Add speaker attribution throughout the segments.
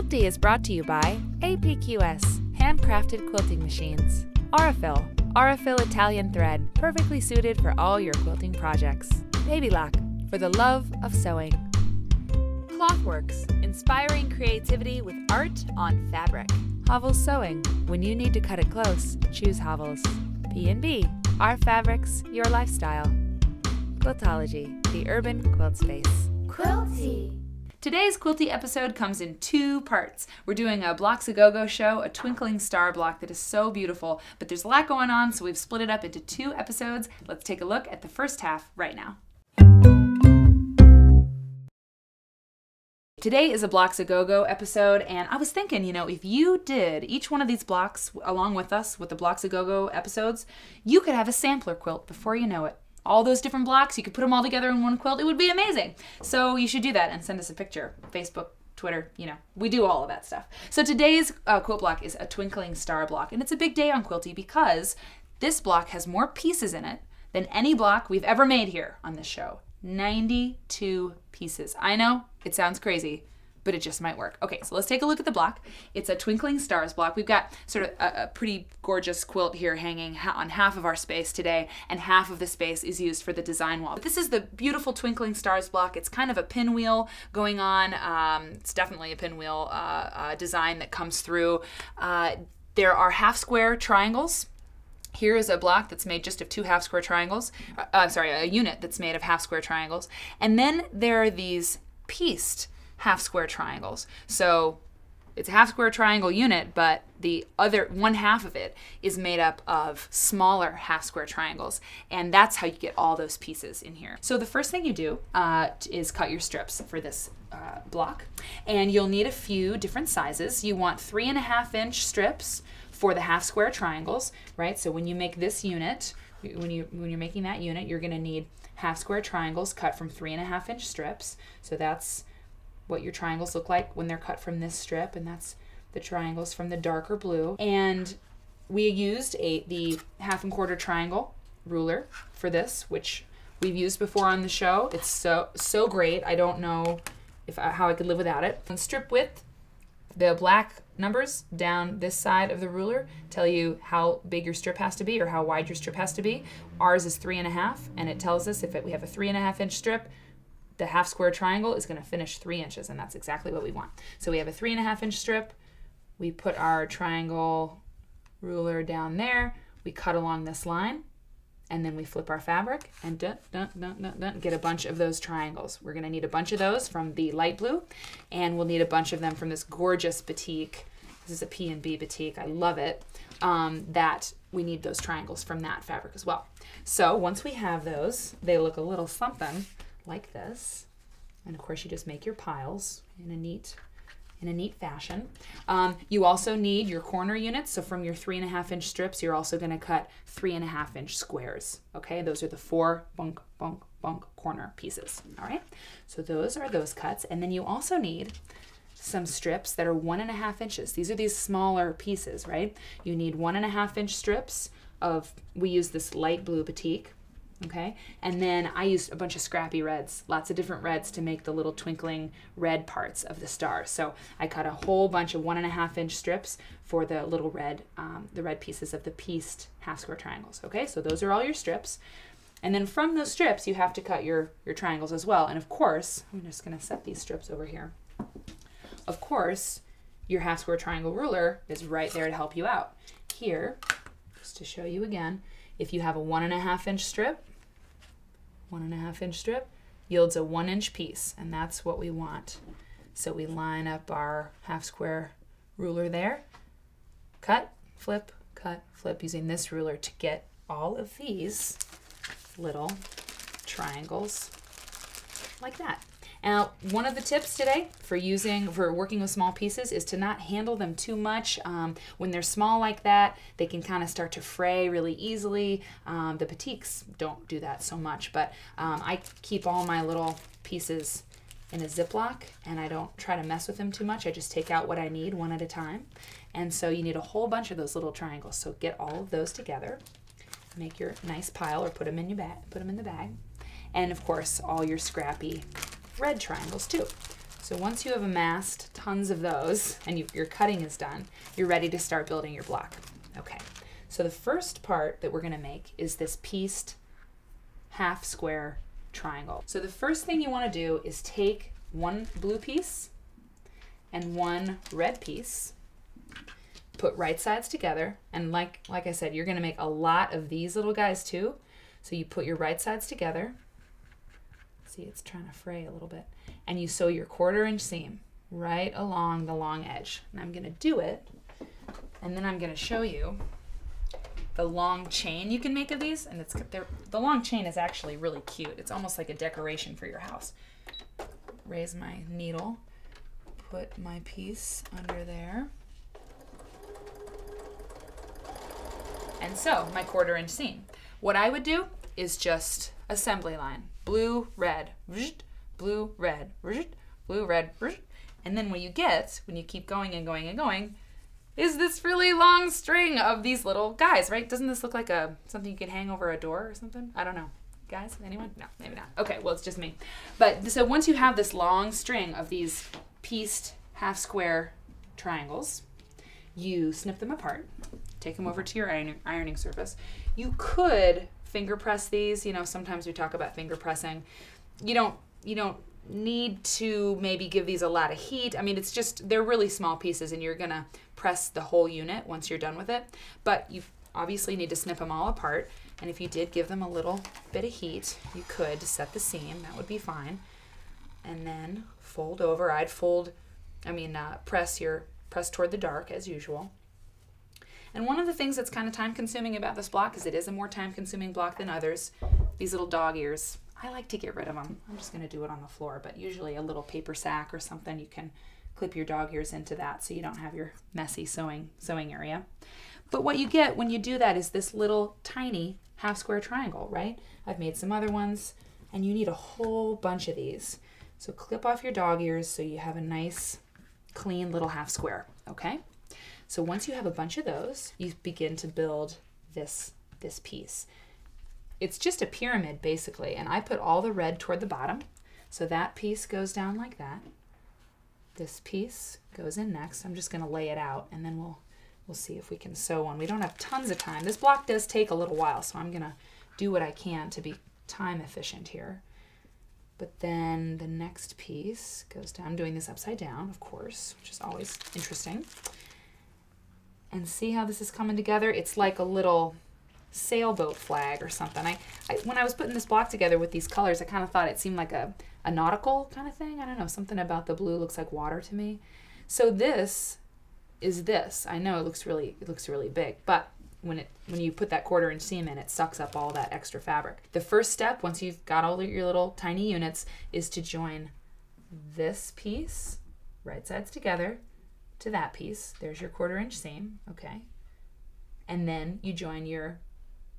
Speaker 1: Quilty is brought to you by APQS, handcrafted quilting machines. Aurifil Italian thread, perfectly suited for all your quilting projects. Baby Lock, for the love of sewing. Clothworks, inspiring creativity with art on fabric. Havel's Sewing, when you need to cut it close, choose Havel's. P&B, our fabrics, your lifestyle. Quiltology, the urban quilt space.
Speaker 2: Quilty.
Speaker 1: Today's Quilty episode comes in two parts. We're doing a Blocks A Go-Go show, a twinkling star block that is so beautiful, but there's a lot going on, so we've split it up into two episodes. Let's take a look at the first half right now. Today is a Blocks A Go-Go episode, and I was thinking, if you did each one of these blocks along with us with the Blocks A Go-Go episodes, you could have a sampler quilt before you know it. All those different blocks, you could put them all together in one quilt. It would be amazing. So you should do that and send us a picture. Facebook, Twitter, we do all of that stuff. So today's quilt block is a twinkling star block, and it's a big day on Quilty because this block has more pieces in it than any block we've ever made here on this show. 92 pieces. I know, it sounds crazy, but it just might work. Okay, so let's take a look at the block. It's a Twinkling Stars block. We've got sort of a pretty gorgeous quilt here hanging on half of our space today, and half of the space is used for the design wall. But this is the beautiful Twinkling Stars block. It's kind of a pinwheel going on. It's definitely a pinwheel design that comes through. There are half square triangles. Here is a block that's made just of two half square triangles. A unit that's made of half square triangles. And then there are these pieced half square triangles. So it's a half square triangle unit, but the other one half of it is made up of smaller half square triangles. And that's how you get all those pieces in here. So the first thing you do is cut your strips for this block. And you'll need a few different sizes. You want 3.5-inch strips for the half square triangles, right? So when you make this unit, when you're making that unit, you're gonna need half square triangles cut from 3.5-inch strips. So that's what your triangles look like when they're cut from this strip, and that's the triangles from the darker blue. And we used the 1/2 1/4 triangle ruler for this, which we've used before on the show. It's so great. I don't know how I could live without it. And strip width, the black numbers down this side of the ruler tell you how big your strip has to be or how wide your strip has to be. Ours is 3.5, and it tells us if we have a 3.5-inch strip, the half square triangle is going to finish 3 inches, and that's exactly what we want. So we have a 3.5-inch strip. We put our triangle ruler down there. We cut along this line, and then we flip our fabric and get a bunch of those triangles. We're going to need a bunch of those from the light blue, and we'll need a bunch of them from this gorgeous batik. This is a P&B batik. I love it. That we need those triangles from that fabric as well. So once we have those, they look a little something like this. And of course you just make your piles in a neat fashion. You also need your corner units. So from your 3.5-inch strips, you're also going to cut 3.5-inch squares. Okay, those are the 4 bunk, bunk, bunk corner pieces. All right, so those are those cuts. And then you also need some strips that are 1.5 inches. These are these smaller pieces, right? You need 1.5-inch strips of, we use this light blue batik. Okay, and then I used a bunch of scrappy reds, lots of different reds to make the little twinkling red parts of the star. So I cut a whole bunch of 1.5-inch strips for the little red, the red pieces of the pieced half square triangles. Okay, so those are all your strips. And then from those strips, you have to cut your triangles as well. And of course, I'm just gonna set these strips over here. Of course, your half square triangle ruler is right there to help you out. Here, just to show you again, if you have a 1.5-inch strip, 1.5-inch strip yields a 1-inch piece, and that's what we want. So we line up our half square ruler there, cut, flip, using this ruler to get all of these little triangles like that. Now, one of the tips today for working with small pieces is to not handle them too much. When they're small like that, they can kind of start to fray really easily. The batiks don't do that so much, but I keep all my little pieces in a Ziploc, and I don't try to mess with them too much. I just take out what I need one at a time. And so you need a whole bunch of those little triangles. So get all of those together, make your nice pile, or put them in the bag. And of course, all your scrappy red triangles too. So once you have amassed tons of those and your cutting is done, you're ready to start building your block. Okay, so the first part that we're gonna make is this pieced half square triangle. So the first thing you wanna do is take one blue piece and one red piece, put right sides together, and like I said, you're gonna make a lot of these little guys too. So you put your right sides together. See, it's trying to fray a little bit. And you sew your 1/4 inch seam right along the long edge. And I'm gonna do it, and then I'm gonna show you the long chain you can make of these. And the long chain is actually really cute. It's almost like a decoration for your house. Raise my needle, put my piece under there. And sew my 1/4 inch seam. What I would do is just assembly line. Blue, red, blue, red, blue, red, and then what you get when you keep going and going and going is this really long string of these little guys, right? Doesn't this look like something you could hang over a door or something? I don't know. Guys, anyone? No, maybe not. Okay, well, it's just me. But so once you have this long string of these pieced half square triangles, you snip them apart, take them over to your ironing surface. You could finger press these. You know, sometimes we talk about finger pressing. You don't need to maybe give these a lot of heat. I mean, it's just, they're really small pieces and you're gonna press the whole unit once you're done with it. But you obviously need to snip them all apart. And if you did give them a little bit of heat, you could set the seam, that would be fine. And then fold over. I'd press toward the dark as usual. And one of the things that's kind of time consuming about this block is it is a more time consuming block than others. These little dog ears, I like to get rid of them. I'm just gonna do it on the floor, but usually a little paper sack or something, you can clip your dog ears into that so you don't have your messy sewing area. But what you get when you do that is this little tiny half square triangle, right? I've made some other ones, and you need a whole bunch of these. So clip off your dog ears so you have a nice, clean little half square, okay? So once you have a bunch of those, you begin to build this piece. It's just a pyramid basically, and I put all the red toward the bottom. So that piece goes down like that. This piece goes in next. I'm just gonna lay it out and then we'll see if we can sew one. We don't have tons of time. This block does take a little while, so I'm gonna do what I can to be time efficient here. But then the next piece goes down. I'm doing this upside down, of course, which is always interesting. And see how this is coming together? It's like a little sailboat flag or something. When I was putting this block together with these colors, I kind of thought it seemed like a nautical kind of thing. I don't know, something about the blue looks like water to me. So this is this. I know it looks really big, but when you put that 1/4 inch seam in, it sucks up all that extra fabric. The first step, once you've got all your little tiny units, is to join this piece, right sides together, to that piece. There's your 1/4 inch seam, okay? And then you join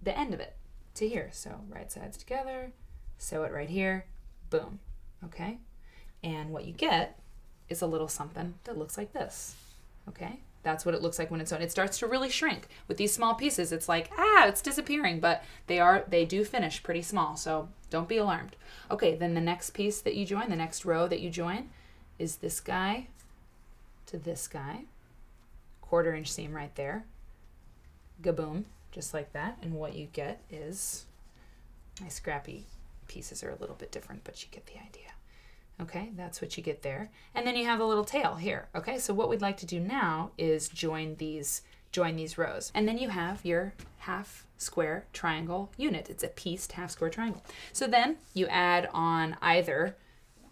Speaker 1: the end of it to here. So right sides together, sew it right here, boom, okay? And what you get is a little something that looks like this, okay? That's what it looks like when it's sewn. It starts to really shrink. With these small pieces, it's like, it's disappearing, but they do finish pretty small, so don't be alarmed. Okay, then the next piece that you join, the next row that you join, is this guy to this guy, 1/4 inch seam right there, gaboom, just like that. And what you get is, my scrappy pieces are a little bit different, but you get the idea. Okay, that's what you get there. And then you have a little tail here. Okay, so what we'd like to do now is join these rows. And then you have your half square triangle unit. It's a pieced half square triangle. So then you add on either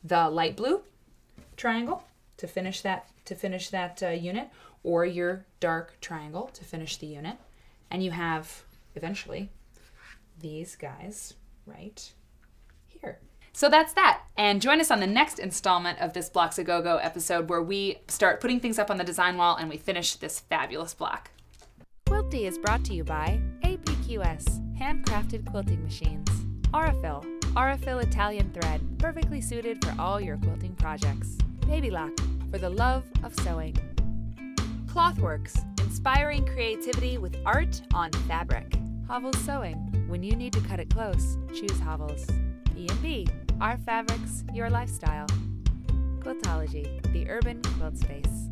Speaker 1: the light blue triangle to finish that unit, or your dark triangle to finish the unit. And you have, eventually, these guys right here. So that's that. And join us on the next installment of this Blocks A Go-Go episode, where we start putting things up on the design wall and we finish this fabulous block.
Speaker 2: Quilty is brought to you by APQS, handcrafted quilting machines. Aurifil Italian thread, perfectly suited for all your quilting projects. Baby Lock, for the love of sewing. Clothworks, inspiring creativity with art on fabric. Havel's Sewing, when you need to cut it close, choose Havel's. B&B, our fabrics, your lifestyle. Quiltology. Quiltology, the urban quilt space.